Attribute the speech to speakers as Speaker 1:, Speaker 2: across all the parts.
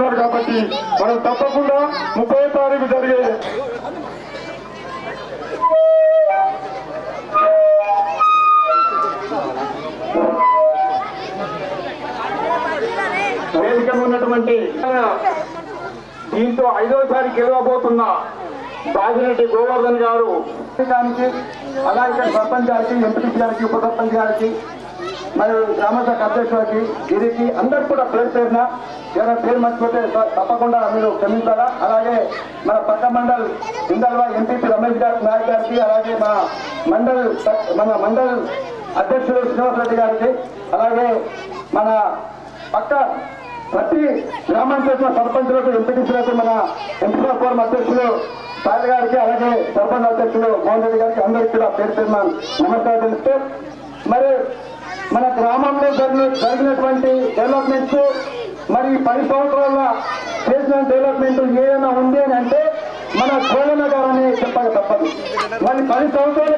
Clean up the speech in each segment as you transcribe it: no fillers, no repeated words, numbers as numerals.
Speaker 1: ఉన్నారు కాబట్టి మనం తప్పకుండా 30వ తారీఖు జరిగే వేదిక ఉన్నటువంటి దీంతో 5వసారి గెలవబోతున్న బాజిరెడ్డి గోవర్ధన్ గారు అలాగే సర్పంచ్ గారికి, ఎంపీటీసీ గారికి, ఉప సర్పంచ్ గారికి, మరియు గ్రామశాఖ అధ్యక్షుడికి, గిరికి అందరు కూడా పేరు పేరున ఏదైనా పేరు మర్చిపోతే తప్పకుండా మీరు క్షమించాలా. అలాగే మన పక్క మండల్ ఇందల్వా ఎంపీపీ రమేష్ గారి నాయక్ గారికి, అలాగే మన మండల్ అధ్యక్షుడు శ్రీనివాసరెడ్డి గారికి, అలాగే మన పక్క ప్రతి గ్రామం చేసిన సర్పంచులకు, ఎంపీటీసీలకు, మన ఎంపీ ఫోరం అధ్యక్షుడు సాయి గారికి, అలాగే సర్పంచ్ అధ్యక్షుడు మోహన్ రెడ్డి గారికి అందరికీ కూడా పేరు పేరున నమస్కారం తెలుస్తూ, మరి మన గ్రామంలో జరిగినటువంటి డెవలప్మెంట్స్, మరి 10 సంవత్సరాల చేసిన డెవలప్మెంట్ ఏదైనా ఉంది అని అంటే మన గోవన్న గారని చెప్పక తప్పదు. మరి 10 సంవత్సరాల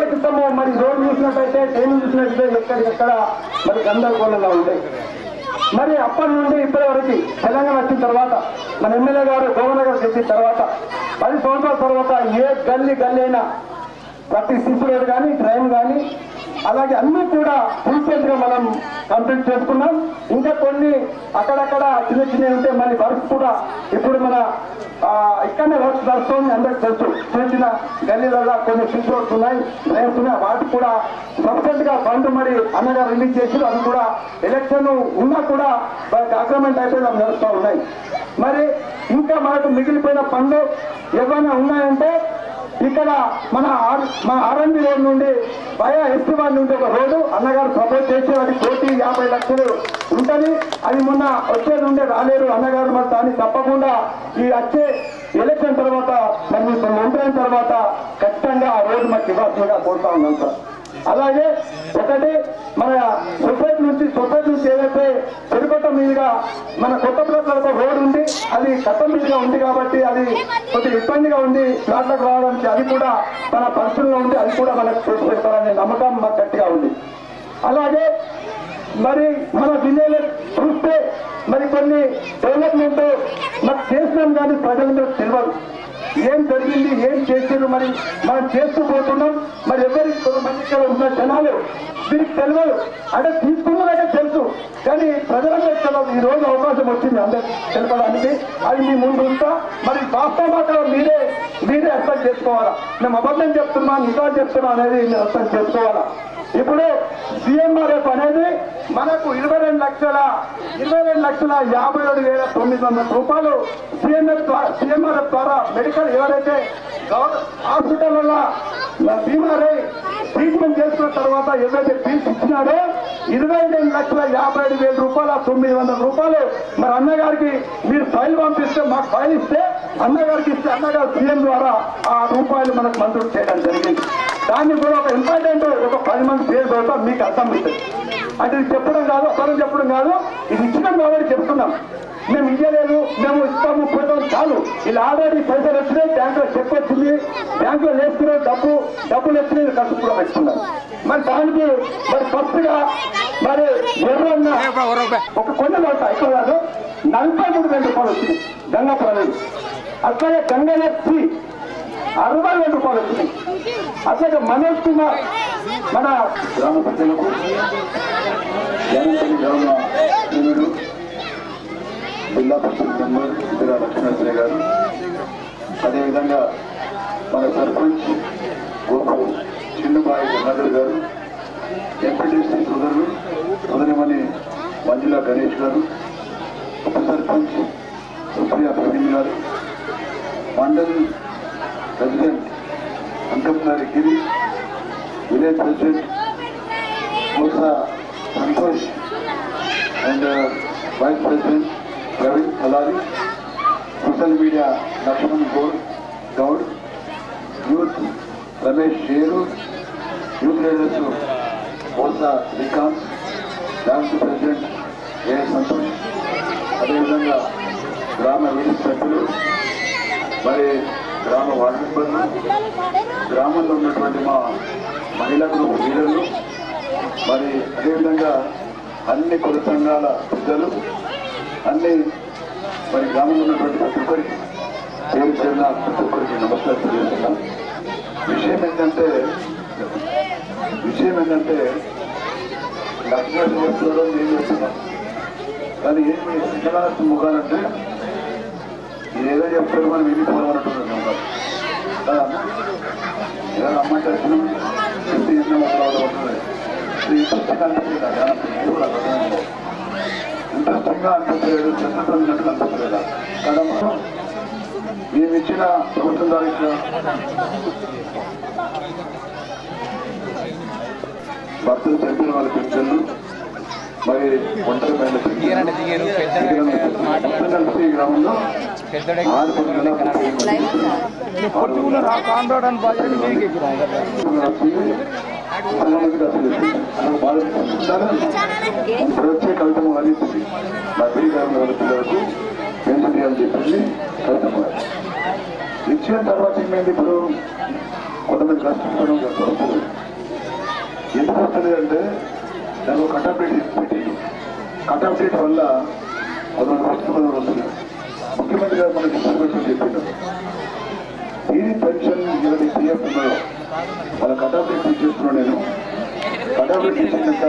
Speaker 1: క్రితము మరి రోడ్డు చూసినట్టయితే, ట్రైన్ చూసినట్టయితే ఎక్కడికెక్కడ మరి గందరగోళంగా ఉంటాయి. మరి అప్పటి నుండి ఇప్పటి వరకు తెలంగాణ వచ్చిన తర్వాత మన ఎమ్మెల్యే గారు గోవన్న గారు తెచ్చిన తర్వాత 10 సంవత్సరాల తర్వాత ఏ గల్లీ అయినా ప్రతి సిసి రోడ్ కానీ, ట్రైన్ కానీ, అలాగే అన్ని కూడా ఫుల్ఫిల్ గా మనం కంప్లీట్ చేసుకున్నాం. ఇంకా కొన్ని అక్కడక్కడ చిన్న ఉంటే మళ్ళీ వర్క్స్ కూడా ఇప్పుడు మన ఇక్కడనే వర్క్స్ నడుస్తుంది. అందరికి తెలుసు, చిన్న గల్లీలలో కొన్ని సిసి రోడ్స్ ఉన్నాయి, డ్రైన్స్ ఉన్నాయి. వాటికి కూడా సబ్సిడెంట్ గా ఫండ్ మరి అన్నగారు రిలీజ్ చేసి అది కూడా ఎలక్షన్ ఉన్నా కూడా అగ్రిమెంట్ అయిపోయి నడుస్తూ ఉన్నాయి. మరి ఇంకా మనకు మిగిలిపోయిన పనులు ఏమైనా ఉన్నాయంటే ఇక్కడ మన ఆర్ఎంబి రోడ్ నుండి వయా ఎస్టీవాడ్ నుండి ఒక రోడ్డు అన్నగారు ప్రపోజ్ చేసి అది 1,50,00,000 ఉంటుంది. అది మొన్న వచ్చేది ఉండే రాలేరు అన్నగారు. మరి దాన్ని తప్పకుండా ఈ వచ్చే ఎలక్షన్ తర్వాత మరి మంత్రి అయిన తర్వాత ఖచ్చితంగా ఆ రోడ్డు మాకు ఇవ్వాల్సిందిగా కోరుతా ఉన్నాం సార్. అలాగే ఒకటి మన సొసైటీ నుంచి ఏదైతే చెరుకొట్ట మీదుగా మన కొత్త ప్లేస్లో రోడ్ ఉంది, అది కట్టం మీదుగా ఉంది కాబట్టి అది కొద్దిగా ఇబ్బందిగా ఉంది ప్లాట్లకు రావడానికి. అది కూడా మన పరిస్థితుల్లో ఉంది, అది కూడా మనకు చేసి పెడతారనే నమ్మకం మాకు గట్టిగా ఉంది. అలాగే మరి మన విలేజ్ చూస్తే మరి కొన్ని డెవలప్మెంట్ మనకు చేసినాం కానీ ప్రజలకు తెలియదు ఏం జరిగింది, ఏం చేసారు. మరి మనం చేస్తూ పోతున్నాం. మరి ఎవరికి కొంతమంది ఇక్కడ ఉన్న జనాలు దీనికి తెలియదు, అంటే తీసుకున్నదంటే తెలుసు కానీ ప్రజలందరికీ తెలియదు. ఈ రోజు అవకాశం వచ్చింది అందరికి తెలపడానికి. అది మీ ముందు ఉంటా. మరి వాస్తవం మీరే అర్థం చేసుకోవాలా. మేము అబద్ధం చెప్తున్నాం, నిజా చెప్తున్నాం అనేది మీరు అర్థం చేసుకోవాలా. ఇప్పుడు సిఎంఆర్ఎఫ్ అనేది మనకు 22,57,900 రూపాయలు సిఎంఆర్ఎఫ్ ద్వారా మెడికల్ ఎవరైతే హాస్పిటల్లో బీమారై ట్రీట్మెంట్ చేసుకున్న తర్వాత ఎవరైతే ఫీజు ఇచ్చినారో 22,57,000 రూపాయల 900 రూపాయలు మరి అన్నగారికి మీరు ఫైల్ పంపిస్తే, మాకు ఫైల్ ఇస్తే అన్నగారికి ఇస్తే అన్నగారు సీఎం ద్వారా ఆ రూపాయలు మనకు మంజూరు చేయడం జరిగింది. దాన్ని కూడా ఒక ఇంపార్టెంట్ ఒక 10 మంది పేరు పెడతాం, మీకు అర్థమవుతుంది. అంటే ఇది చెప్పడం కాదు, అసలు చెప్పడం కాదు, ఇది ఇచ్చినాం కాబట్టి చెప్తున్నాం. మేము ఇయ్యలేదు, మేము ఇస్తాము పోతాం చాలు. ఇలా ఆల్రెడీ పైసలు వచ్చినాయి, బ్యాంకులో చెక్ వచ్చింది, బ్యాంకులో వేసుకునే డబ్బులు వచ్చినాయి, ఖర్చు కూడా పెట్టుకున్నారు. మరి దానికి మరి ఫస్ట్ గా మరి ఎవరన్నా ఒక కొండలు అవుతా ఇక్కడ కాదు 43,000 రూపాయలు వచ్చింది గంగాపురం. అట్లాగే గంగనెత్తి 60,000 రూపాయలు వచ్చినాయి. అట్లాగే మనోజ్ కుమార్ మన గ్రామ ప్రజలకు జిల్లా పరిషత్ మెంబర్ ఇందిరా లక్ష్మీనరసింహ గారు, అదేవిధంగా మన సర్పంచ్ గోపు చిన్నుబాయి గంగాధర్ గారు, ఎంపీటీసీ సోదరిమణి మంజుల గణేష్ గారు, ఉప sarpanch Supriya Praveen garu, mandal president Ankamnari Giri, village president Mosa Santosh and vice president Praveen Alari, social media Laxman Goud, youth Ramesh Sheru, youth leaders Mosa Srikanth, bank president A Santosh, అదేవిధంగా గ్రామ వీధి సభ్యులు, మరి గ్రామ వార్డు మెంబర్లు, గ్రామంలో ఉన్నటువంటి మా మహిళా గ్రూప్ లీడర్లు, మరి అదేవిధంగా అన్ని కుల సంఘాల పెద్దలు,
Speaker 2: అన్ని మరి గ్రామంలో ఉన్నటువంటి ప్రతి ఒక్కరికి పేరు పేరున ప్రతి ఒక్కరికి నమస్కారం తెలియజేస్తున్నాం. విషయం ఏంటంటే లక్ష్మీ చేస్తున్నారో నేను చెప్తున్నాను, కానీ ఏమి సింగనాథ ముఖాలంటే ఏదో చెప్తారు మనం వెళ్ళిపోవాలంటున్నాం ముఖాలు కదా. ఏదో రమ్మంటే వచ్చినాం చెప్తే ఉంటుంది ఇంట్రెస్టింగ్ అనిపించలేదు, చంద్రపడినట్లు అనిపించలేదా కదా. మేము ఇచ్చిన ప్రభుత్వం ద్వారా ఇచ్చిన భక్తులు చంపిన వాళ్ళ పెన్షన్లు, మరి ఒంటరి పైన మొత్తం కలిసి ఈ గ్రామంలో 6 వచ్చే కవితమ్మ అందించింది మా పెళ్లి గ్రామంలో వాళ్ళ పిల్లలకు పెన్షన్ అని చెప్పింది కవితమ్మ గారు. ఇచ్చిన తర్వాత ఏమైంది, ఇప్పుడు కొంతమంది కష్టపడడం వస్తుంది. ఎందుకు వస్తుంది అంటే దానికి కట్ ఆఫ్ డేట్ పెట్టి కట్ ఆఫ్ డేట్ వల్ల 11 వస్తుంది. ముఖ్యమంత్రి గారు మనకి ఇన్ఫర్మేషన్ చెప్పిండు, ఈ పెన్షన్ ఏదైతే పిఎఫ్ ఉన్నదో వాళ్ళ కట్ ఆఫ్ డేట్ ఇచ్చేస్తున్నాను. నేను కట్ ఆఫ్ డేట్ ఇచ్చినాక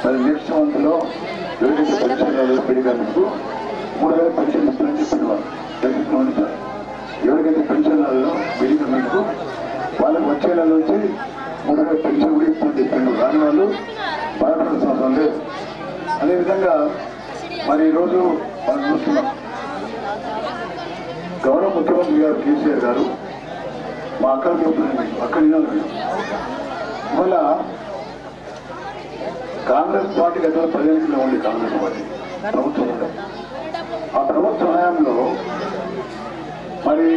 Speaker 2: మరి నెక్స్ట్ మంత్ లో ఎవరికైతే పెన్షన్ పెరిగారు 3000 పెన్షన్ ఇస్తారని చెప్పింది వాళ్ళు. తెలుసుకోండి సార్, ఎవరికైతే పెన్షన్ పెరిగినందుకు వాళ్ళకి వచ్చే నెల నుంచి 3000 పెన్షన్ కూడా ఇస్తుందని చెప్పిండు. దాని వాళ్ళు బాధపడాల్సిన అవసరం లేదు. అదేవిధంగా మరి ఈరోజు మనం చూస్తున్నాం, గౌరవ ముఖ్యమంత్రి గారు కేసీఆర్ గారు మా అక్కడికి చెప్తున్నాను, అక్కడ ఇవాళ కాంగ్రెస్ పార్టీ గతంలో 15 కిలో ఉంది. కాంగ్రెస్ పార్టీ ప్రభుత్వం ఉంది. ఆ ప్రభుత్వ హయాంలో మరి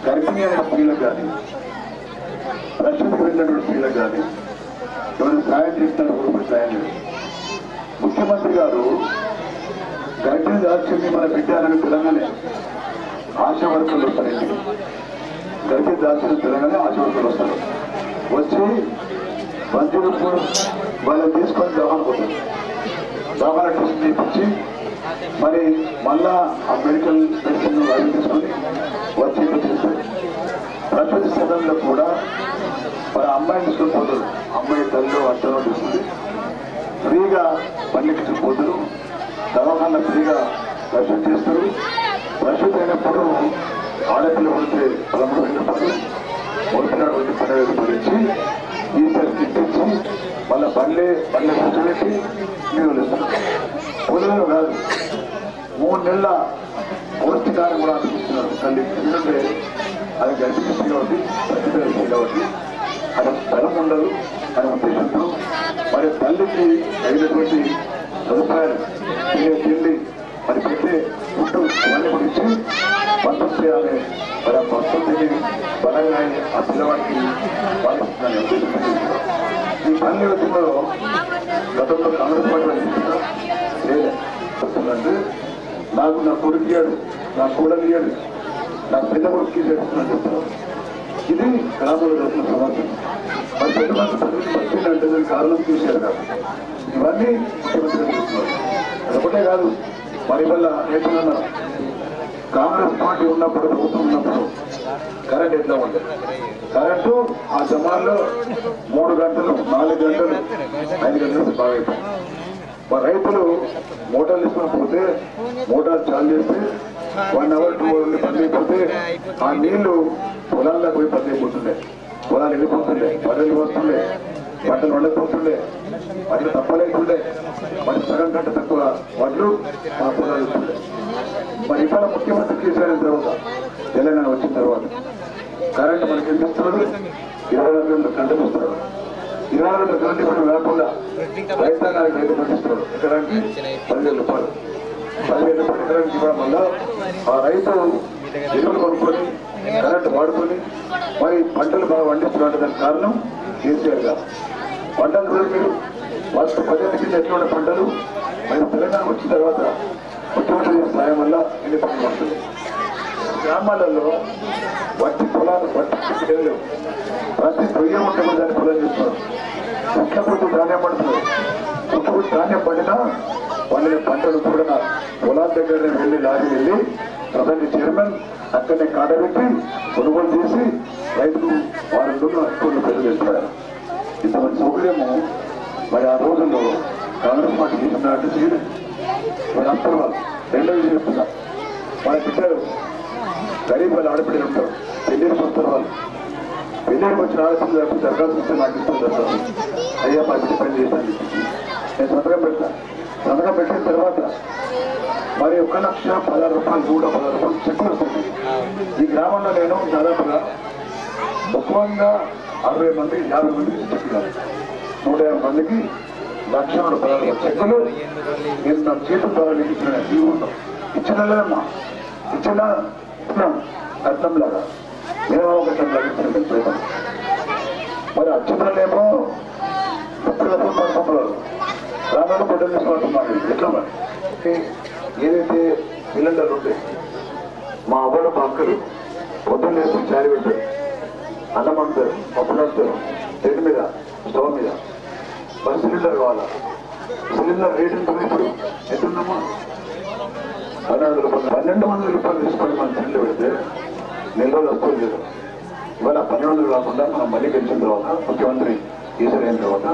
Speaker 2: గర్భిణీ అయిన స్త్రీలకు కానీ రక్షణకు వెళ్ళినటువంటి స్త్రీలకు కానీ ఎవరైనా సాయం చేస్తున్నారు కూడా సాయం లేదు. ముఖ్యమంత్రి గారు గర్భిణీ దాల్చింది మన బిడ్డాలని తెలంగాణ ఆశా వర్కర్లు వస్తారు. ఇంటికి గర్భిణీ దాల్చిన తెలంగాణ ఆశా వర్కర్లు వస్తారు. వచ్చి మంత్రులు వాళ్ళని తీసుకొని దవాఖాన పోతారు. దవాఖాన టెస్ట్ చేయించి మరి మళ్ళా ఆ మెడికల్ మెడిసిన్ అవి తీసుకొని వచ్చి చేస్తారు. ప్రతి సదనంలో కూడా మరి అమ్మాయిని తీసుకొని పోతారు. అమ్మాయి తల్లి అట్టలో తీసుకుంది ఫ్రీగా పల్లెకి పోతారు. దవాఖాన ఫ్రీగా ప్రసూతి చేస్తారు. ప్రసూతి అయినప్పుడు ఆడపిల్ల పడితే 13,000 రూపాయలు, మొదటినాడు వచ్చి 12,000 రూపాయలు ఇచ్చి ఈసారి కిట్టించి మళ్ళీ పల్లె కూర్చోబెట్టి నీళ్ళు ఇస్తారు. పొలంలో కాదు, 3 నెలల పౌష్టికారం కూడా అందిస్తున్నారు తల్లి. ఎందుకంటే అది గర్భిణిస్తుంది కాబట్టి ప్రతిపిస్తుంది కాబట్టి అది స్థలం ఉండదు అనే ఉద్దేశంతో మరి తల్లికి అయినటువంటి సదుపాయాలు తిండి మరి పెట్టే ఫుడ్ అవన్నీ కూడా ఇచ్చి పంపిస్తే ఆమె మరి ఆ పంపిణీ బలంగా ఆ పిల్లవాడికి పాటిస్తుందని ఉద్దేశం. ఈ పని ఉద్యమంలో గతంలో కాంగ్రెస్ పార్టీ లేదంటే నాకు నా కొడుకు ఇయ్యాడు, నా కూడలు ఇయ్యాడు, నా పెద్ద కొడుకు చేస్తున్నాను చెప్తాను. ఇది గ్రామంలో జరుగుతున్న సమాచారం. మరి పెద్దమంది వచ్చిందంటే దానికి కారణం చూశారు కాదు. ఇవన్నీ ముఖ్యమంత్రి చూస్తున్నారు. అదొకటే కాదు, మరి వల్ల ఏంటన్నా కాంగ్రెస్ పార్టీ ఉన్నప్పుడు ప్రభుత్వం ఉన్నప్పుడు కరెంట్ ఎట్లా ఉంటుంది. కరెంటు ఆ జమాల్లో 3 గంటలు 4 గంటలు 5 గంటలు బాగా అయిపోయింది. మరి రైతులు మోటార్లు తీసుకొని పోతే మోటార్ చాలు చేస్తే 1 అవర్ 2 అవర్ పని అయిపోతే ఆ నీళ్లు పొలాల్లో పోయి పని అయిపోతుండే, పొలాలు వెళ్ళిపోతుండే, బర్రెలు వస్తుండే, బట్టలు వండకపోతుండే, అట్లా తప్పలేకుండే. మరి సగం గంట తక్కువ వడ్లు మా పొలాలు ఇస్తుండే. మరి ఇవాళ ముఖ్యమంత్రి కేసీఆర్ తర్వాత తెలంగాణ వచ్చిన తర్వాత కరెంటు మనకి ఎంత ఇస్తున్నాడు? 24 గంటలు ఇస్తున్నాడు. 24 గంటలు ఇప్పుడు కాకుండా రైతాంగానికి రైతు పండిస్తున్నాడు. ఎకరానికి 10,000 రూపాయలు. 10,000 రూపాయలు ఎకరానికి ఇవ్వడం వల్ల ఆ రైతు ఎరువులు కొనుక్కొని కరెంటు వాడుకొని మరి పంటలు బాగా పండిస్తున్నాడు. దానికి కారణం కేసీఆర్ గారు. పంటలు కూడా మీరు వాటి పద్ధతి కింద ఎట్లా ఉన్న పంటలు మరి తెలంగాణ వచ్చిన తర్వాత ముఖ్యమంత్రి సాయం వల్ల ఎన్ని పనులు వస్తుంది. గ్రామాలలో వట్టి పొలాలు వట్టి లేవు. ప్రతి పొయ్య ఉంటే దాన్ని పొలం చేస్తున్నారు. ముఖ్యమంత్రి ధాన్యం పడుతున్నారు. ముఖ్యమంత్రి ధాన్యం పడినా పండిన పంటలు కూడా పొలాల దగ్గర వెళ్ళి లారీ వెళ్ళి సొసైటీ చైర్మన్ అక్కడనే కాటబెట్టి కొనుగోలు చేసి రైతులు వారి అకౌంట్లు ప్రజలు ఇస్తారు. ఇంతమంది సౌకర్యము మరి ఆ రోజుల్లో కాంగ్రెస్ పార్టీ చేసినట్టు చేయలేదు. మరి అందరూ వాళ్ళు రెండోది చేస్తున్నారు. మన బిడ్డలు గరీబ్ వాళ్ళు ఆడపిల్లలు ఉంటారు, పెళ్ళికి వస్తారు. వాళ్ళు పెళ్ళికి వచ్చిన ఆడపిల్లలు దరఖాస్తు ఇస్తే నాకు ఇష్టం జరుగుతుంది. అయ్యా మా బిడ్డ పని చేశాను నేను సంతకం పెడతాను. సంతకం పెట్టిన తర్వాత మరి 1,16,000 రూపాయలు 116 రూపాయలు చెక్కులు వస్తుంది. ఈ గ్రామంలో నేను దాదాపుగా మొత్తంగా 60 మందికి 50 మందికి చెక్కులు 150 మందికి 1,16,000 చెక్కులు నేను నా చేతుల ద్వారా ఇచ్చిన జీవులు ఇచ్చినమ్మా ఇచ్చిన అర్థంలాగా మేము ఒక ఇచ్చిన మరి అచ్చుతలేమో సంబరాలు రామాలు పొట్టలు తీసుకుంటున్నాను. ఎట్లా మరి ఏదైతే సిలిండర్లు ఉంటాయి మా అవ్వలు మా అక్కలు పొద్దున్న లేసి చారి పెట్టారు, అన్నం అంటారు, పప్పులు అంటారు, చెట్టు మీద స్టవ్ మీద. మరి సిలిండర్ కావాలా? సిలిండర్ రేట్ ఉంటుంది. ఇప్పుడు ఎంతున్నామా 1200 రూపాయలు 1,200 రూపాయలు తీసుకొని మనం సిలిండర్ పెడితే నెల రోజులు వస్తుంది లేదు. ఇవాళ 1,200 కాకుండా మనం మళ్ళీ గెలిచిన తర్వాత ముఖ్యమంత్రి ఈసారి అయిన తర్వాత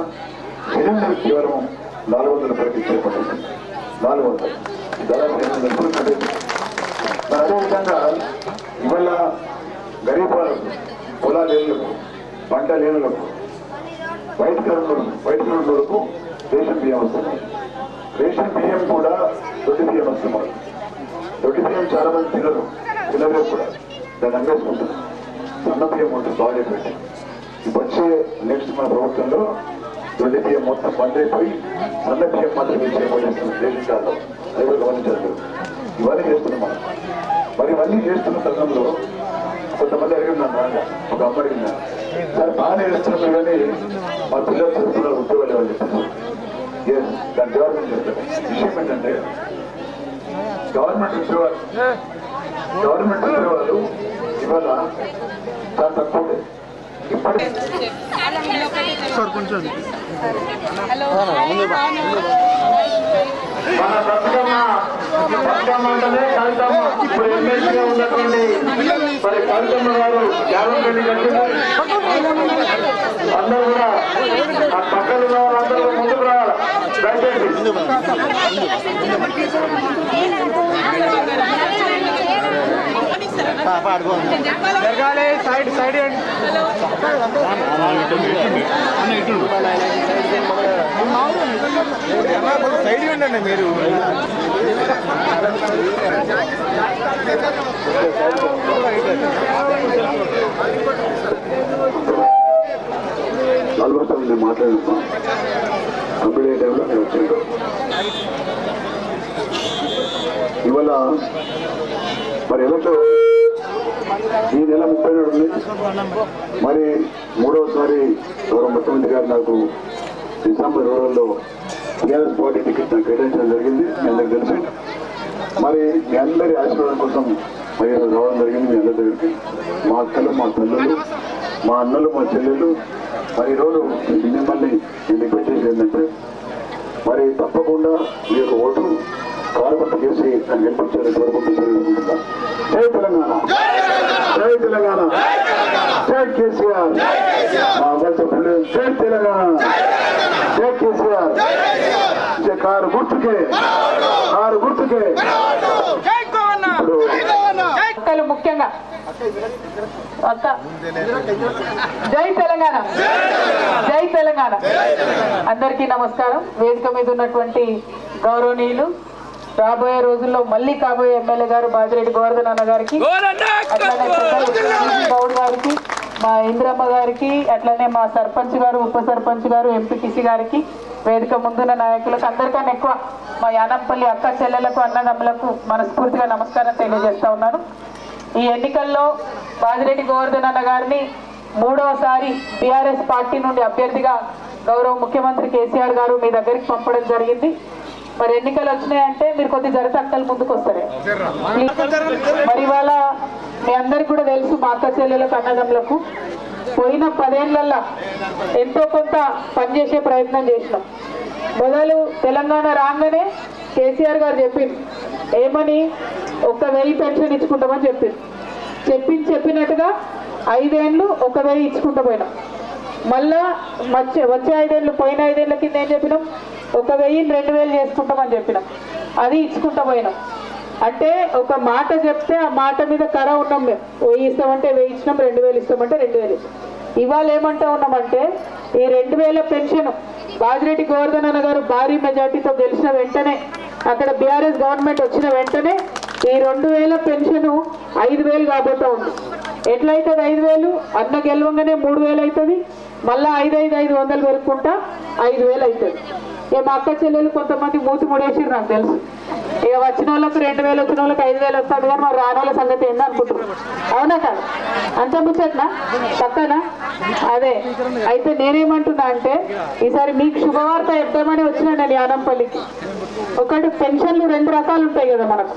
Speaker 2: సిలిండర్ కేవలం 400 రూపాయలకి ఇచ్చేపడుతుంది. 400 దాదాపు 800 రూపాయలు కట్టేది. మరి అదేవిధంగా ఇవాళ గరీబ్ వాళ్ళకు, పొలాలు లేనులకు, పంట లేనులకు, వైట్ కరెంట్లకు రేషన్ బియ్యం వస్తున్నాయి. రేషన్ బియ్యం కూడా దొడ్డి బియ్యం వస్తున్నాయి. దొడ్డి బియ్యం చాలా మంది తినలేదు కూడా, దాన్ని అమ్మేసుకుంటారు. సన్న బియ్యం ఉంటుంది బాగా పెట్టి. ఇప్పుడు వచ్చే నెక్స్ట్ మన ప్రభుత్వంలో దొడ్డి బియ్యం మొత్తం బంద్ అయిపోయి సన్న బియ్యం మాత్రం ఇచ్చేపోయిస్తుంది రేషన్ కార్డులో. అది కూడా గమనించారు. ఇవన్నీ చేస్తున్నాం మనం. మరి ఇవన్నీ చేస్తున్న సందర్భంలో కొంతమంది అడిగిన్నాను నాన్న, ఒక అమ్మ అడిగినా, సార్ బాగానే చేస్తున్నారు కానీ మా పిల్లలు చదువుతున్నారు ఉద్యోగాలు అని చెప్పారు. దాని గవర్నమెంట్ చెప్తారు. విషయం ఏంటంటే గవర్నమెంట్ ఉద్యోగాలు ఇవాళ చాలా తక్కువ. ఇప్పటికీ మన బతుకమ్మ అంటేనే కవితమ్మ. ఇప్పుడు ఎమ్మెల్యేగా ఉన్నటువంటి మరి కవితమ్మ గారు గ్యారెంటీ కట్టింది. అందరూ కూడా ఆ పక్కన ఉన్న వాళ్ళందరూ ముందుకు రావాలి దయచేసి. సైడ్ సైడ్ సైడ్ ఉండండి మీరు. ఆల్మోస్ట్ నేను మాట్లాడుతున్నాను. కంప్లీట్ అయ్యే టైంలో నేను వచ్చాను. ఇవాళ మరి ఎవరితో ఈ నెల 30 ఉంది. మరి 3వసారి గౌరవ ముఖ్యమంత్రి గారు నాకు డిసెంబర్ 2లో టీఆర్ఎస్ పార్టీ టికెట్ నాకు కేటాయించడం జరిగింది. మీ అందరికి తెలుసు. మరి మీ అందరి ఆశీర్వాదం కోసం మరి రావడం జరిగింది మీ అందరి దగ్గరికి. మా అక్కలు, మా తల్లులు, మా అన్నలు, మా చెల్లెళ్ళు మరి ఈరోజు మిమ్మల్ని నేను రిక్వెస్ట్ చేసేది ఏంటంటే మరి తప్పకుండా మీ యొక్క ఓటు కారుపట్టు చేసి నన్ను గెలిపించాలని కోరుకుంటున్నాను. జై తెలంగాణ, జై తెలంగాణ, జై కేసీఆర్. మా అమ్మాయి చెప్పండి, జై తెలంగాణ, జై కేసీఆర్. కారు గుర్తుకే, కారు గుర్తుకే.
Speaker 3: ఇప్పుడు ముఖ్యంగా జై తెలంగాణ, జై తెలంగాణ. అందరికీ నమస్కారం. వేదిక మీద ఉన్నటువంటి గౌరవనీయులు, రాబోయే రోజుల్లో మళ్ళీ కాబోయే ఎమ్మెల్యే గారు బాజిరెడ్డి గోవర్ధన్ అన్న గారికి, అట్లానే గౌడ్ గారికి, మా ఇంద్రమ్మ గారికి, అట్లనే మా సర్పంచ్ గారు, ఉప సర్పంచ్ గారు, ఎంపీటీసీ గారికి, వేదిక ముందున్న నాయకులకు, అందరికన్నా ఎక్కువ మా యానంపల్లి అక్క చెల్లెలకు, అన్నదమ్ములకు మనస్ఫూర్తిగా నమస్కారం తెలియజేస్తా ఉన్నాను. ఈ ఎన్నికల్లో బాజిరెడ్డి గోవర్ధన్ అన్న గారిని 3వసారి టీఆర్ఎస్ పార్టీ నుండి అభ్యర్థిగా గౌరవ ముఖ్యమంత్రి కేసీఆర్ గారు మీ దగ్గరికి పంపడం జరిగింది. మరి ఎన్నికలు వచ్చినాయంటే మీరు కొద్ది జరసక్కలు ముందుకు వస్తారే. మరి ఇవాళ మీ అందరికి కూడా తెలుసు, మా అక్క చెల్లెలకు, అన్నదమ్ములకు పోయిన 10 ఏళ్లలో ఎంతో కొంత పనిచేసే ప్రయత్నం చేసినాం. మొదలు తెలంగాణ రాగానే కేసీఆర్ గారు చెప్పింది ఏమని, 1000 పెన్షన్ ఇచ్చుకుంటామని చెప్పినట్టుగా 5 ఏళ్ళు 1000 ఇచ్చుకుంటూ పోయినాం. మళ్ళా వచ్చే 5 ఏళ్ళు పోయిన 5 ఏళ్ళ కింద ఏం చెప్పినాం, 1000 2000 చేసుకుంటామని చెప్పినాం. అది ఇచ్చుకుంటూ పోయినాం. అంటే ఒక మాట చెప్తే ఆ మాట మీద కర ఉన్నాం మేము. 1000 ఇస్తామంటే 1000 ఇచ్చినాం, 2000 ఇస్తామంటే 2000 ఇస్తాం. ఇవాళ ఏమంటా ఉన్నామంటే ఈ 2000 పెన్షన్ బాజిరెడ్డి గోవర్ధన్ అన్న గారు భారీ మెజార్టీతో గెలిచిన వెంటనే, అక్కడ బీఆర్ఎస్ గవర్నమెంట్ వచ్చిన వెంటనే ఈ 2000 పెన్షన్ 5000 కాబోతా ఉంది. ఎట్లయితుంది 5000? అన్న గెలవంగానే 3000 అవుతుంది. మళ్ళీ 500 పెరుక్కుంటా 5000 అవుతుంది. మా అక్క చెల్లెలు కొంతమంది మూతి ముడేసిరు, నాకు తెలుసు. ఇక వచ్చిన వాళ్ళకి 2000, వచ్చిన వాళ్ళకి 5000 వస్తుంది. కానీ మరి రాని వాళ్ళ సంగతి ఏందో అనుకుంటున్నాను. అవునా కాదు? అంత ముచ్చట్నా పక్కన? అదే అయితే నేనేమంటున్నా అంటే ఈసారి మీకు శుభవార్త చెప్తామని వచ్చినా నేను యానంపల్లికి. ఒకటి పెన్షన్లు 2 రకాలు ఉంటాయి కదా మనకు.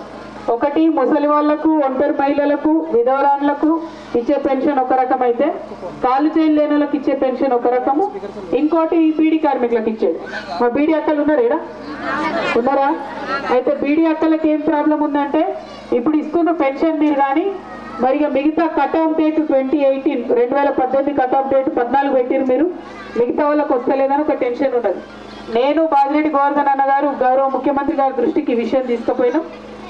Speaker 3: ఒకటి ముసలి వాళ్లకు, ఒంటరి మహిళలకు, విధవరాన్లకు ఇచ్చే పెన్షన్ ఒక రకం అయితే, కాలు చేయి లేని వాళ్ళకి ఇచ్చే పెన్షన్ ఒక రకము, ఇంకోటి బీడీ కార్మికులకు ఇచ్చేది. మా బీడీ అక్కలు ఉన్నారా? అయితే బీడీ అక్కలకి ఏం ప్రాబ్లం ఉందంటే ఇప్పుడు ఇస్తున్న పెన్షన్ మీరు కానీ మరి మిగతా cut off date 2018 cut off date 14 పెట్టిరు మీరు, మిగతా వాళ్ళకి వస్తలేదని ఒక టెన్షన్ ఉన్నది. నేను బాజిరెడ్డి గోవర్ధన్ అన్న గారు గౌరవ ముఖ్యమంత్రి గారి దృష్టికి ఈ విషయం తీసుకుపోయినాం.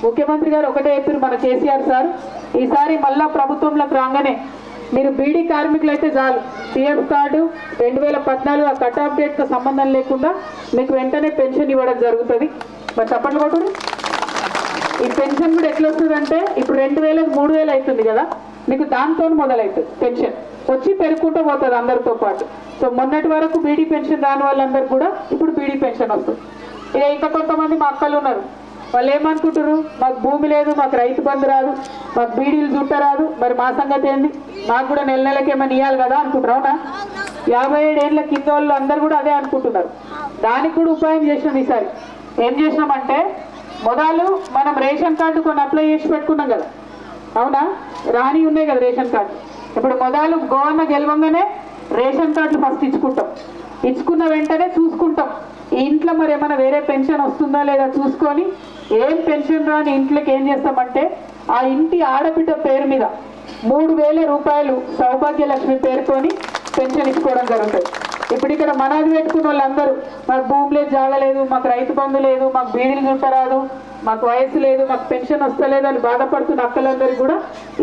Speaker 3: ముఖ్యమంత్రి గారు ఒకటే చెప్పారు మన కేసీఆర్ సార్, ఈసారి మళ్ళా ప్రభుత్వంలోకి రాగానే మీరు బీడీ కార్మికులు అయితే చాలు, పిఎఫ్ కార్డు 2014 ఆ కట్ ఆఫ్ డేట్తో సంబంధం లేకుండా మీకు వెంటనే పెన్షన్ ఇవ్వడం జరుగుతుంది. మరి చప్పట్లు కొట్టుడు. ఈ పెన్షన్ కూడా ఎట్లా వస్తుందంటే ఇప్పుడు 2000 3000 అవుతుంది కదా, మీకు దాంతో మొదలవుతుంది పెన్షన్ వచ్చి పెరుగుకుంటూ పోతుంది అందరితో పాటు. సో మొన్నటి వరకు బీడీ పెన్షన్ రాని వాళ్ళందరూ కూడా ఇప్పుడు బీడీ పెన్షన్ వస్తుంది. ఇక ఇంకా కొంతమంది మా అక్కలు ఉన్నారు, వాళ్ళు ఏమనుకుంటారు, మాకు భూమి లేదు, మాకు రైతు బంధు రాదు, మాకు బీడీలు చుట్టరాదు, మరి మా సంగతి ఏంది, మాకు కూడా నెలకి ఏమైనా ఇవ్వాలి కదా అనుకుంటారు. అవునా? 57 ఏళ్ళ కింద వాళ్ళు అందరూ కూడా అదే అనుకుంటున్నారు. దానికి కూడా ఉపాయం చేసినాం. ఈసారి ఏం చేసినామంటే మొదలు మనం రేషన్ కార్డు కొన్ని అప్లై చేసి పెట్టుకున్నాం కదా, అవునా? రాని ఉన్నాయి కదా రేషన్ కార్డు. ఇప్పుడు మొదలు గోవన్న గెలవంగానే రేషన్ కార్డులు ఫస్ట్ ఇచ్చుకున్న వెంటనే చూసుకుంటాం ఈ ఇంట్లో మరి ఏమైనా వేరే పెన్షన్ వస్తుందా లేదా చూసుకొని, ఏం పెన్షన్ రాని ఇంట్లోకి ఏం చేస్తామంటే ఆ ఇంటి ఆడబిడ్డ పేరు మీద 3000 రూపాయలు సౌభాగ్యలక్ష్మి పేరుతోని పెన్షన్ ఇచ్చుకోవడం జరుగుతుంది. ఇప్పుడు ఇక్కడ మనాది పెట్టుకున్న వాళ్ళందరూ మాకు భూమి లేదు, జాగలేదు, మాకు రైతు బంధు లేదు, మాకు బీడీలు చుట్టరాదు, మాకు వయసు లేదు, మాకు పెన్షన్ వస్తలేదు అని బాధపడుతున్న అక్కలందరికీ కూడా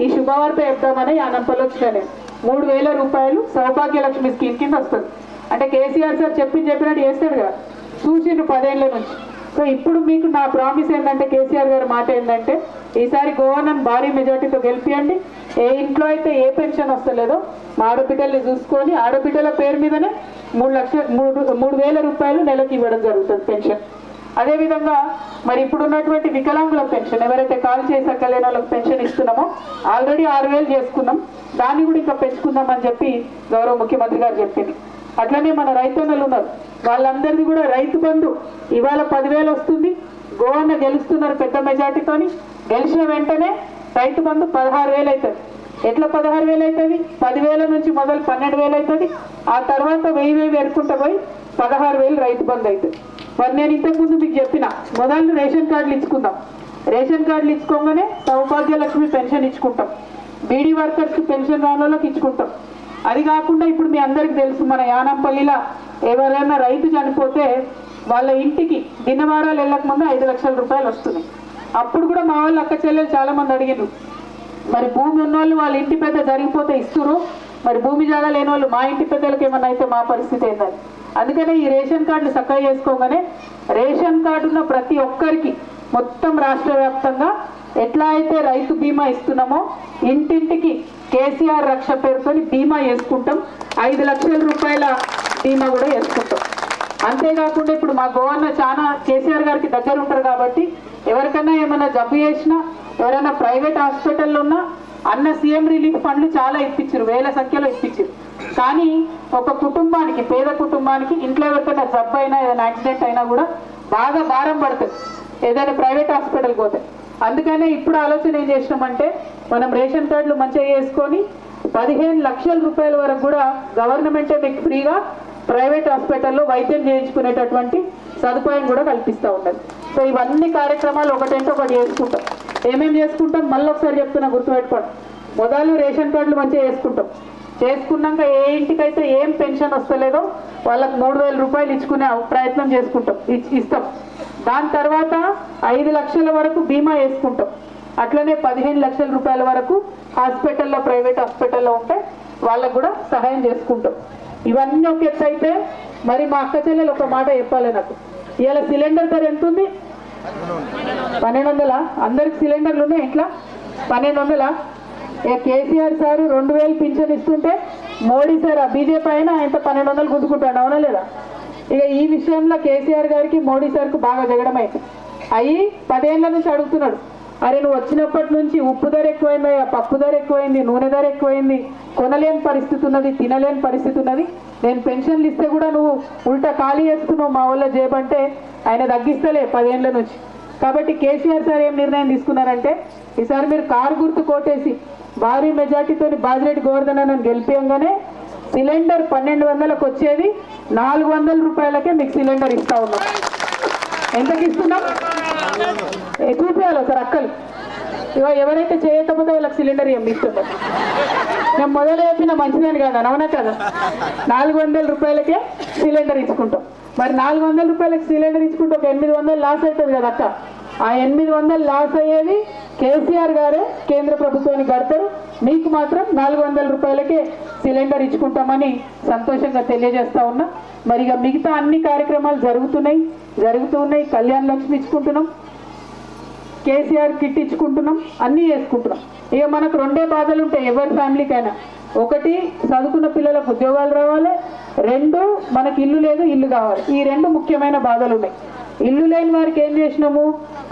Speaker 3: ఈ శుభవార్త చెప్తామని యానంపల్లి వచ్చిన 3000 రూపాయలు సౌభాగ్యలక్ష్మి స్కీమ్ కింద వస్తుంది. అంటే కేసీఆర్ సార్ చెప్పినట్టు చేస్తాడు కదా, చూసిండు 10 ఏళ్ల నుంచి. సో ఇప్పుడు మీకు నా ప్రామిస్ ఏంటంటే కేసీఆర్ గారి మాట ఏంటంటే ఈసారి గోవాను భారీ మెజార్టీతో గెలిపియండి. ఏ ఇంట్లో అయితే ఏ పెన్షన్ వస్తలేదో మా ఆడబిడ్డల్ని చూసుకొని ఆడబిడ్డల పేరు మీదనే 3,000 రూపాయలు నెలకు ఇవ్వడం జరుగుతుంది పెన్షన్. అదేవిధంగా మరి ఇప్పుడు ఉన్నటువంటి వికలాంగుల పెన్షన్ ఎవరైతే కాల్ చేసక్కలేని వాళ్ళకి పెన్షన్ ఇస్తున్నామో ఆల్రెడీ 6,000 చేసుకున్నాం, దాన్ని కూడా ఇంకా పెంచుకుందామని చెప్పి గౌరవ ముఖ్యమంత్రి గారు చెప్పింది. అట్లనే మన రైతన్నలు ఉన్నారు, వాళ్ళందరిది కూడా రైతు బంధు ఇవాళ 10,000 వస్తుంది. గోవన్న గెలుస్తున్నారు పెద్ద మెజార్టీతోని. గెలిచిన వెంటనే రైతు బంధు 16,000 అవుతుంది. ఎట్లా 16,000 అవుతుంది? 10,000 నుంచి మొదలు 12,000 అవుతుంది. ఆ తర్వాత 1000 పెరుకుంటూ పోయి 16,000 రైతు బంధు అవుతుంది. మరి నేను ఇంతకుముందు మీకు చెప్పిన మొదలు రేషన్ కార్డులు ఇచ్చుకుందాం. రేషన్ కార్డులు ఇచ్చుకోగానే సౌభాగ్యలక్ష్మి పెన్షన్ ఇచ్చుకుంటాం, బీడీ వర్కర్స్కి పెన్షన్ రాని వాళ్ళకి ఇచ్చుకుంటాం. అది కాకుండా ఇప్పుడు మీ అందరికి తెలుసు మన యానంపల్లిలో ఎవరైనా రైతు చనిపోతే వాళ్ళ ఇంటికి దినవారాలు వెళ్ళక ముందు 5 లక్షల రూపాయలు వస్తున్నాయి. అప్పుడు కూడా మా వాళ్ళు అక్క చెల్లెలు చాలా మంది అడిగారు, మరి భూమి ఉన్న వాళ్ళు వాళ్ళ ఇంటి పెద్ద జరిగిపోతే ఇస్తున్నారు, మరి భూమి జాగా లేని వాళ్ళు మా ఇంటి పెద్దలకు ఏమన్నా అయితే మా పరిస్థితి ఏంటని. అందుకనే ఈ రేషన్ కార్డులు చక్కగా చేసుకోగానే రేషన్ కార్డు ఉన్న ప్రతి ఒక్కరికి మొత్తం రాష్ట్ర వ్యాప్తంగా ఎట్లా అయితే రైతు బీమా ఇస్తున్నామో ఇంటింటికి కేసీఆర్ రక్ష పేరుతో బీమా వేసుకుంటాం. 5 లక్షల రూపాయల బీమా కూడా వేసుకుంటాం. అంతేకాకుండా ఇప్పుడు మా గోవన్న చాలా కేసీఆర్ గారికి దగ్గర ఉంటారు కాబట్టి ఎవరికైనా ఏమైనా జబ్బు చేసినా ఎవరైనా ప్రైవేట్ హాస్పిటల్లో ఉన్నా అన్న సీఎం రిలీఫ్ ఫండ్లు చాలా ఇప్పించారు, 1000 సంఖ్యలో ఇప్పించారు. కానీ ఒక కుటుంబానికి పేద కుటుంబానికి ఇంట్లో ఎవరికైనా జబ్బు అయినా ఏదైనా యాక్సిడెంట్ అయినా కూడా బాగా భారం పడుతుంది ఏదైనా ప్రైవేట్ హాస్పిటల్కి పోతే. అందుకనే ఇప్పుడు ఆలోచన ఏం చేసినామంటే మనం రేషన్ కార్డులు మంచిగా చేసుకొని 15 లక్షల రూపాయల వరకు కూడా గవర్నమెంటే మీకు ఫ్రీగా ప్రైవేట్ హాస్పిటల్లో వైద్యం చేయించుకునేటటువంటి సదుపాయం కూడా కల్పిస్తూ ఉన్నది. సో ఇవన్నీ కార్యక్రమాలు ఒకటంటే ఒకటి చేసుకుంటాం. ఏమేమి చేసుకుంటాం మళ్ళీ ఒకసారి చెప్తున్నా, గుర్తుపెట్టుకోండి. మొదలు రేషన్ కార్డులు మంచిగా చేసుకున్నాక ఏ ఇంటికైతే ఏం పెన్షన్ వస్తలేదో వాళ్ళకి 3,000 రూపాయలు ఇచ్చుకునే ప్రయత్నం ఇస్తాం. దాని తర్వాత 5 లక్షల వరకు బీమా వేసుకుంటాం. అట్లనే 15 లక్షల రూపాయల వరకు హాస్పిటల్లో, ప్రైవేట్ హాస్పిటల్లో ఉంటే వాళ్ళకు కూడా సహాయం చేసుకుంటాం. ఇవన్నీ ఒక ఎత్తు అయితే మరి మా అక్క చెల్లెలు ఒక మాట చెప్పాలి నాకు. ఇవాళ సిలిండర్ ధర ఎంత ఉంది? 1200. అందరికి సిలిండర్లు ఉన్నాయి ఇట్లా 1200. కేసీఆర్ సారు 2000 పింఛన్ ఇస్తుంటే మోడీ సార్ బీజేపీ అయినా ఆయన 1200 గుంజుకుంటాడు, అవునా లేదా? ఇక ఈ విషయంలో కేసీఆర్ గారికి మోడీ సార్కు బాగా జగడం అయింది. 10 ఏళ్ళ నుంచి అడుగుతున్నాడు, అరే నువ్వు వచ్చినప్పటి నుంచి ఉప్పు ధర ఎక్కువైంది, పప్పు ధర ఎక్కువైంది, నూనె ధర ఎక్కువైంది, కొనలేని పరిస్థితి ఉన్నది, తినలేని పరిస్థితి ఉన్నది, నేను పెన్షన్లు ఇస్తే కూడా నువ్వు ఉల్టా ఖాళీ చేస్తున్నావు మా వాళ్ళ జేబంటే ఆయన తగ్గిస్తలే 10 ఏళ్ళ నుంచి. కాబట్టి కేసీఆర్ సార్ ఏం నిర్ణయం తీసుకున్నారంటే ఈసారి మీరు కారు గుర్తు కోటేసి భారీ మెజార్టీతో బాజిరెడ్డి గోవర్ధన్ అన్నను గెలిపియంగానే సిలిండర్ 1200లకు వచ్చేది 400 రూపాయలకే మీకు సిలిండర్ ఇస్తా ఉన్నాం. ఎంతకి ఇస్తున్నాం? చూపించాలి సార్ అక్కలు. ఎవరైతే చేయకపోతే వాళ్ళకి సిలిండర్ ఏమి ఇస్తున్నారు? నేను మొదలు చెప్పిన మంచిదని కదా, అవునా కదా? 400 రూపాయలకే సిలిండర్ ఇచ్చుకుంటాం. మరి 400 రూపాయలకి సిలిండర్ ఇచ్చుకుంటే ఒక 800 లాస్ అవుతుంది కదా అక్క. ఆ 800 లాస్ అయ్యేది కేసీఆర్ గారే కేంద్ర ప్రభుత్వానికి కడతారు. మీకు మాత్రం 400 రూపాయలకే సిలిండర్ ఇచ్చుకుంటామని సంతోషంగా తెలియజేస్తా ఉన్నా. మరి ఇక మిగతా అన్ని కార్యక్రమాలు జరుగుతున్నాయి. కళ్యాణ లక్ష్మి ఇచ్చుకుంటున్నాం, కేసీఆర్ కిట్ ఇచ్చుకుంటున్నాం, అన్నీ చేసుకుంటున్నాం. ఇక మనకు 2 బాధలు ఉంటాయి ఎవరి ఫ్యామిలీకైనా. 1 చదువుకున్న పిల్లలకు ఉద్యోగాలు రావాలి, 2 మనకి ఇల్లు లేదు, ఇల్లు కావాలి. ఈ 2 ముఖ్యమైన బాధలు ఉన్నాయి. ఇల్లు లేని వారికి ఏం చేసినాము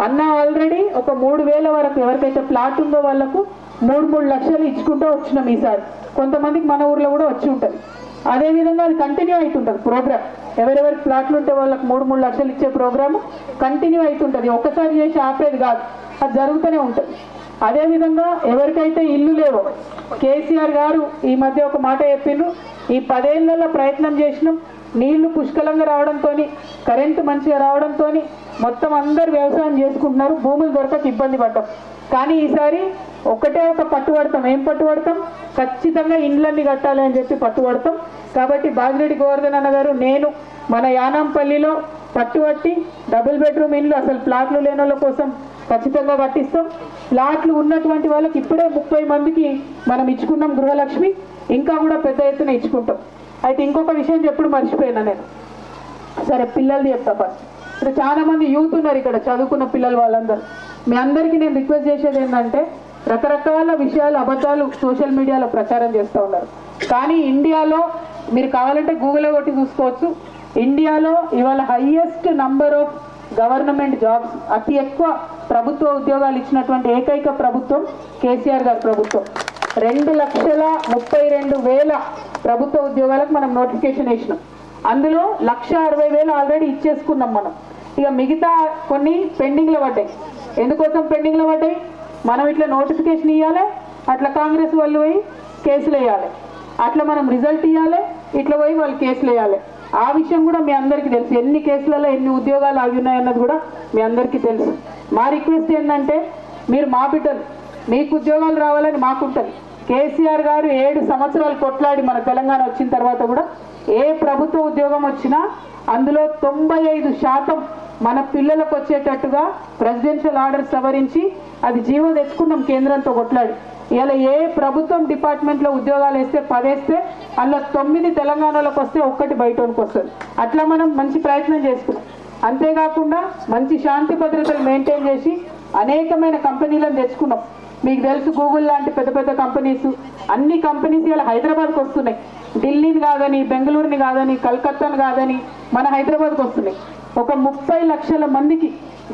Speaker 3: అన్న, ఆల్రెడీ ఒక 3,000 వరకు ఎవరికైతే ప్లాట్ ఉందో వాళ్ళకు 3 లక్షలు ఇచ్చుకుంటూ వచ్చినాం ఈసారి. కొంతమందికి మన ఊర్లో కూడా వచ్చి ఉంటుంది. అదేవిధంగా అది కంటిన్యూ అవుతుంటుంది ప్రోగ్రామ్. ఎవరెవరికి ప్లాట్లు ఉంటే వాళ్ళకి 3 లక్షలు ఇచ్చే ప్రోగ్రాము కంటిన్యూ అవుతుంటుంది. ఒక్కసారి చేసి ఆపేది కాదు, అది జరుగుతూనే ఉంటుంది. అదేవిధంగా ఎవరికైతే ఇల్లు లేవో కేసీఆర్ గారు ఈ మధ్య ఒక మాట చెప్పిండ్రు, ఈ 10 ఏళ్లలో ప్రయత్నం చేసినాం, నీళ్లు పుష్కలంగా రావడంతో, కరెంటు మంచిగా రావడంతో మొత్తం అందరు వ్యవసాయం చేసుకుంటున్నారు, భూములు దొరకక ఇబ్బంది పడ్డాం. కానీ ఈసారి ఒకటే ఒక పట్టుబడతాం. ఏం పట్టుబడతాం? ఖచ్చితంగా ఇండ్లన్నీ కట్టాలి అని చెప్పి పట్టుబడతాం. కాబట్టి బాజిరెడ్డి గోవర్ధన్ అన్న గారు, నేను మన యానాంపల్లిలో పట్టుబట్టి డబుల్ బెడ్రూమ్ ఇండ్లు అసలు ప్లాట్లు లేని వాళ్ళ కోసం ఖచ్చితంగా కట్టిస్తాం. ప్లాట్లు ఉన్నటువంటి వాళ్ళకి ఇప్పుడే 30 మందికి మనం ఇచ్చుకున్నాం గృహలక్ష్మి, ఇంకా కూడా పెద్ద ఎత్తున ఇచ్చుకుంటాం. అయితే ఇంకొక విషయం చెప్పుడు మర్చిపోయినా నేను. సరే పిల్లల్ని చెప్తా ఫస్ట్. ఇప్పుడు చాలా మంది యూత్ ఉన్నారు ఇక్కడ, చదువుకున్న పిల్లలు వాళ్ళందరూ. మీ అందరికీ నేను రిక్వెస్ట్ చేసేది ఏంటంటే, రకరకాల విషయాలు అబద్ధాలు సోషల్ మీడియాలో ప్రచారం చేస్తూ ఉన్నారు. కానీ ఇండియాలో మీరు కావాలంటే గూగుల్లో కొట్టి చూసుకోవచ్చు, ఇండియాలో ఇవాళ highest number of government jobs, అతి ఎక్కువ ప్రభుత్వ ఉద్యోగాలు ఇచ్చినటువంటి ఏకైక ప్రభుత్వం కేసీఆర్ గారి ప్రభుత్వం. 2,32,000 ప్రభుత్వ ఉద్యోగాలకు మనం నోటిఫికేషన్ వేసినాం. అందులో 1,60,000 ఆల్రెడీ ఇచ్చేసుకున్నాం మనం. ఇక మిగతా కొన్ని పెండింగ్లో పడ్డాయి. ఎందుకోసం పెండింగ్లో పడ్డాయి? మనం ఇట్లా నోటిఫికేషన్ ఇవ్వాలి, అట్లా కాంగ్రెస్ వాళ్ళు పోయి కేసులు వేయాలి, అట్లా మనం రిజల్ట్ ఇవ్వాలి, ఇట్లా పోయి వాళ్ళు కేసులు వేయాలి. ఆ విషయం కూడా మీ అందరికీ తెలుసు. ఎన్ని కేసులలో ఎన్ని ఉద్యోగాలు ఆగి ఉన్నాయన్నది కూడా మీ అందరికీ తెలుసు. మా రిక్వెస్ట్ ఏంటంటే, మీరు మా బిడ్డలు, మీకు ఉద్యోగాలు రావాలని మాకుంటుంది. కేసీఆర్ గారు 7 సంవత్సరాలు కొట్లాడి మన తెలంగాణ వచ్చిన తర్వాత కూడా ఏ ప్రభుత్వ ఉద్యోగం వచ్చినా అందులో 95% మన పిల్లలకు వచ్చేటట్టుగా ప్రెసిడెన్షియల్ ఆర్డర్ సవరించి అది జీవో తెచ్చుకున్నాం కేంద్రంతో కొట్లాడి. ఇలా ఏ ప్రభుత్వం డిపార్ట్మెంట్లో ఉద్యోగాలు వేస్తే 10 వేస్తే అందులో 9 తెలంగాణలోకి వస్తే 1 బయటకు వస్తుంది. అట్లా మనం మంచి ప్రయత్నం చేసుకున్నాం. అంతేకాకుండా మంచి శాంతి భద్రతలు మెయింటైన్ చేసి అనేకమైన కంపెనీలను తెచ్చుకున్నాం. మీకు తెలుసు, గూగుల్ లాంటి పెద్ద పెద్ద కంపెనీస్, అన్ని కంపెనీస్ ఇలా హైదరాబాద్కి వస్తున్నాయి. ఢిల్లీని కాదని, బెంగళూరుని కాదని, కలకత్తాను కాదని మన హైదరాబాద్కి వస్తున్నాయి. ఒక 30 లక్షల మందికి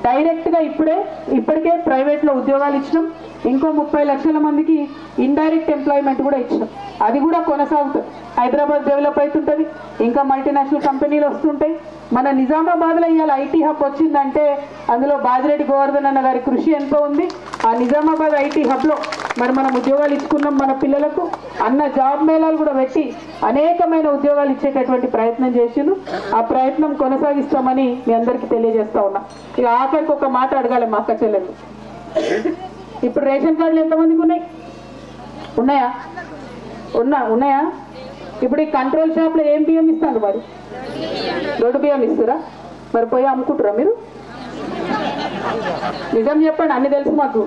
Speaker 3: డైరెక్ట్గా ఇప్పటికే ప్రైవేట్లో ఉద్యోగాలు ఇచ్చినాం. ఇంకో 30 లక్షల మందికి ఇండైరెక్ట్ ఎంప్లాయ్మెంట్ కూడా ఇచ్చినాం. అది కూడా కొనసాగుతుంది. హైదరాబాద్ డెవలప్ అవుతుంటుంది, ఇంకా మల్టీనేషనల్ కంపెనీలు వస్తుంటాయి. మన నిజామాబాద్లో ఇవాళ ఐటీ హబ్ వచ్చిందంటే అందులో బాజిరెడ్డి గోవర్ధన్ అన్న గారి కృషి ఎంతో ఉంది. ఆ నిజామాబాద్ ఐటీ హబ్లో మరి మనం ఉద్యోగాలు ఇచ్చుకున్నాం మన పిల్లలకు. అన్న జాబ్ మేళాలు కూడా పెట్టి అనేకమైన ఉద్యోగాలు ఇచ్చేటటువంటి ప్రయత్నం చేసిండు. ఆ ప్రయత్నం కొనసాగిస్తామని మీ అందరికీ తెలియజేస్తా ఉన్నా. ఇక ఆఖరికి ఒక మాట అడగాలి మా అక్క చెల్లెలు, ఇప్పుడు రేషన్ కార్డులు ఎంతమందికి ఉన్నాయా? ఉన్నాయా? ఇప్పుడు ఈ కంట్రోల్ షాప్లో ఏం బియ్యం ఇస్తాను? మరి దొడ్డు బియ్యం ఇస్తారా? మరి పోయి అమ్ముకుంటారా మీరు? నిజం చెప్పండి, అన్ని తెలుసు మాకు.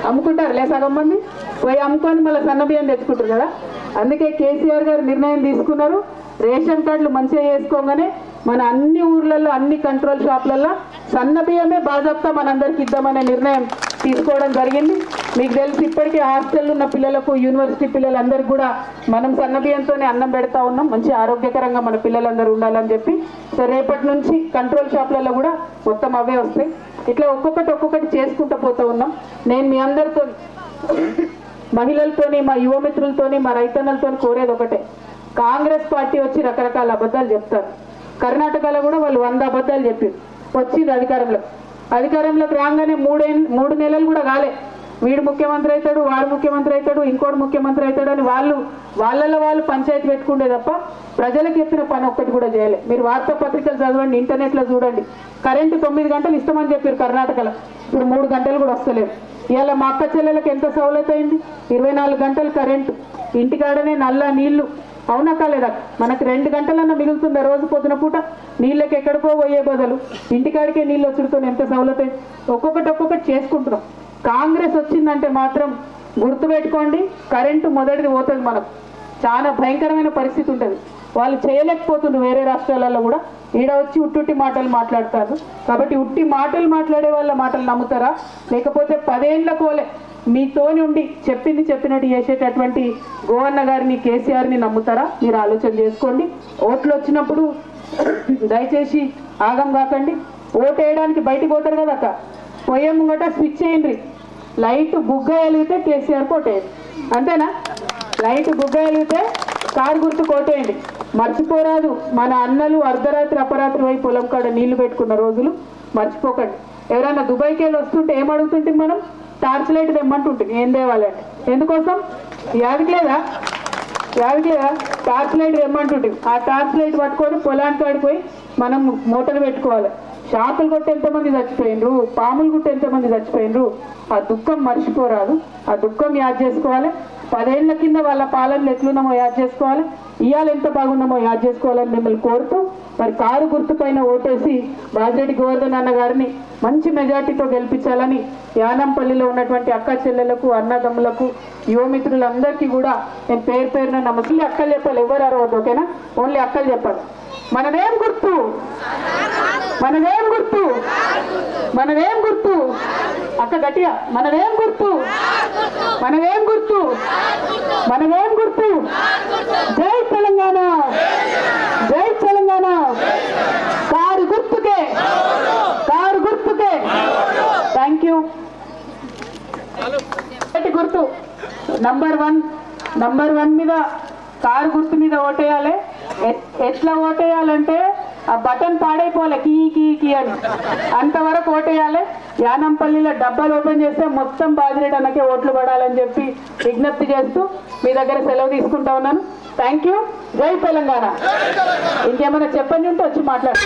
Speaker 3: అమ్ముకుంటారు లే సగం మంది, పోయి అమ్ముకొని మళ్ళీ సన్న బియ్యం తెచ్చుకుంటారు కదా. అందుకే కేసీఆర్ గారు నిర్ణయం తీసుకున్నారు, రేషన్ కార్డులు మంచిగా చేసుకోగానే మన అన్ని ఊర్లలో అన్ని కంట్రోల్ షాప్లలో సన్న బియ్యమే బాజాప్తా మనందరికి ఇద్దామనే నిర్ణయం తీసుకోవడం జరిగింది. మీకు తెలిసి ఇప్పటికే హాస్టల్లో ఉన్న పిల్లలకు, యూనివర్సిటీ పిల్లలందరికీ కూడా మనం సన్న బియ్యంతోనే అన్నం పెడతా ఉన్నాం. మంచి ఆరోగ్యకరంగా మన పిల్లలందరూ ఉండాలని చెప్పి సో రేపటి నుంచి కంట్రోల్ షాప్లలో కూడా మొత్తం అవే వస్తాయి. ఇట్లా ఒక్కొక్కటి చేసుకుంటూ పోతూ ఉన్నాం. నేను మీ అందరితో, మహిళలతోని, మా యువమిత్రులతోని, మా రైతన్నలతో కోరేది ఒకటే, కాంగ్రెస్ పార్టీ వచ్చి రకరకాల అబద్ధాలు చెప్తారు. కర్ణాటకలో కూడా వాళ్ళు 100 అబద్ధాలు చెప్పారు. వచ్చింది అధికారంలోకి రాగానే 3 నెలలు కూడా కాలే, వీడు ముఖ్యమంత్రి అవుతాడు, వాడు ముఖ్యమంత్రి అవుతాడు, ఇంకోటి ముఖ్యమంత్రి అవుతాడు అని వాళ్ళు పంచాయతీ పెట్టుకుంటే తప్ప ప్రజలకు చెప్పిన పని ఒక్కటి కూడా చేయలే. మీరు వార్తాపత్రికలు చదవండి, ఇంటర్నెట్లో చూడండి. కరెంటు 9 గంటలు ఇస్తామని చెప్పారు కర్ణాటకలో, ఇప్పుడు 3 గంటలు కూడా వస్తలేదు. ఇవాళ మా అక్క చెల్లెలకు ఎంత సౌలత అయింది, 24 గంటలు కరెంటు, ఇంటికాడనే నల్ల నీళ్లు. అవునా కాలేదా? మనకు 2 గంటలన్నా మిగులుతుందా రోజు పొద్దున పూట? నీళ్ళకి ఎక్కడికో పోయే బదులు ఇంటికాడికే నీళ్ళు వచ్చుడుతో ఎంత సౌలత. ఒక్కొక్కటి చేసుకుంటున్నాం. కాంగ్రెస్ వచ్చిందంటే మాత్రం గుర్తుపెట్టుకోండి, కరెంటు మొదటిది పోతుంది. మనకు చాలా భయంకరమైన పరిస్థితి ఉంటుంది. వాళ్ళు చేయలేకపోతున్నారు వేరే రాష్ట్రాలలో కూడా. ఈడ వచ్చి ఉట్టి మాటలు మాట్లాడతారు. కాబట్టి ఉట్టి మాటలు మాట్లాడే వాళ్ళ మాటలు నమ్ముతారా? లేకపోతే 10 ఏళ్ల కోలే మీతోని ఉండి చెప్పినట్టు చేసేటటువంటి గోవన్న గారిని, కేసీఆర్ని నమ్ముతారా? మీరు ఆలోచన చేసుకోండి. ఓట్లు వచ్చినప్పుడు దయచేసి ఆగం కాకండి. ఓటు వేయడానికి బయటికి పోతారు కదా అక్క, పోయే ముంగట స్విచ్ చేయండి. లైట్ బుగ్గ వెలిగితే కేసీఆర్ కోటేయండి, అంతేనా? లైట్ బుగ్గ వెలిగితే కారు గుర్తు కోటేయండి. మర్చిపోరాదు, మన అన్నలు అర్ధరాత్రి అపరాత్రి పోయి పొలం కాడ నీళ్లు పెట్టుకున్న రోజులు మర్చిపోకండి. ఎవరైనా దుబాయ్కి వెళ్ళి వస్తుంటే ఏమడుగుతుంటే మనం టార్చ్ లైట్ తెమ్మంటుంటుంది. ఏం తేవాలంటే ఎందుకోసం? యాదికి లేదా టార్చ్ లైట్ తెమ్మంటుంటుంది. ఆ టార్చ్ లైట్ పట్టుకొని పొలానికి ఆడిపోయి మనం మూటలు పెట్టుకోవాలి. షాపులు కొట్టి ఎంతమంది చచ్చిపోయినరు, పాములు గుట్టి ఎంతమంది చచ్చిపోయినరు. ఆ దుఃఖం మర్చిపోరాదు, ఆ దుఃఖం యాద్ చేసుకోవాలి. 10 ఏళ్ల కింద వాళ్ళ పాలనలు ఎట్లున్నామో యాద్ చేసుకోవాలి, ఇవాళ ఎంత బాగున్నామో యాద్ చేసుకోవాలని మిమ్మల్ని కోరుతూ, మరి కారు గుర్తుపైన ఓటేసి బాజిరెడ్డి గోవర్ధన్ అన్న గారిని మంచి మెజార్టీతో గెలిపించాలని యానంపల్లిలో ఉన్నటువంటి అక్క చెల్లెలకు, అన్నదమ్ములకు, యువమిత్రులందరికీ కూడా నేను పేరున నమస్తే. అక్కలు చెప్పాలి, ఎవరు అరవద్దు, ఓకేనా? ఓన్లీ అక్కలు చెప్పాలి. మనదేం గుర్తు? అక్క గట్టిగా, మనదేం గుర్తు? జై తెలంగాణ, కారు గుర్తుకే. Thank you. గుర్తు నంబర్ 1 మీద, కారు గుర్తు మీద ఓటేయాలి. ఎట్లా ఓటేయాలంటే ఆ బటన్ పాడైపోవాలి, కీ అని, అంతవరకు ఓటేయాలి. యానంపల్లిలో డబ్బాలు ఓపెన్ చేస్తే మొత్తం బాజిరెడ్డి అన్నకే ఓట్లు పడాలని చెప్పి విజ్ఞప్తి చేస్తూ మీ దగ్గర సెలవు తీసుకుంటా ఉన్నాను. Thank you. జై తెలంగాణ. ఇంకేమైనా చెప్పండి ఉంటే వచ్చి మాట్లాడు.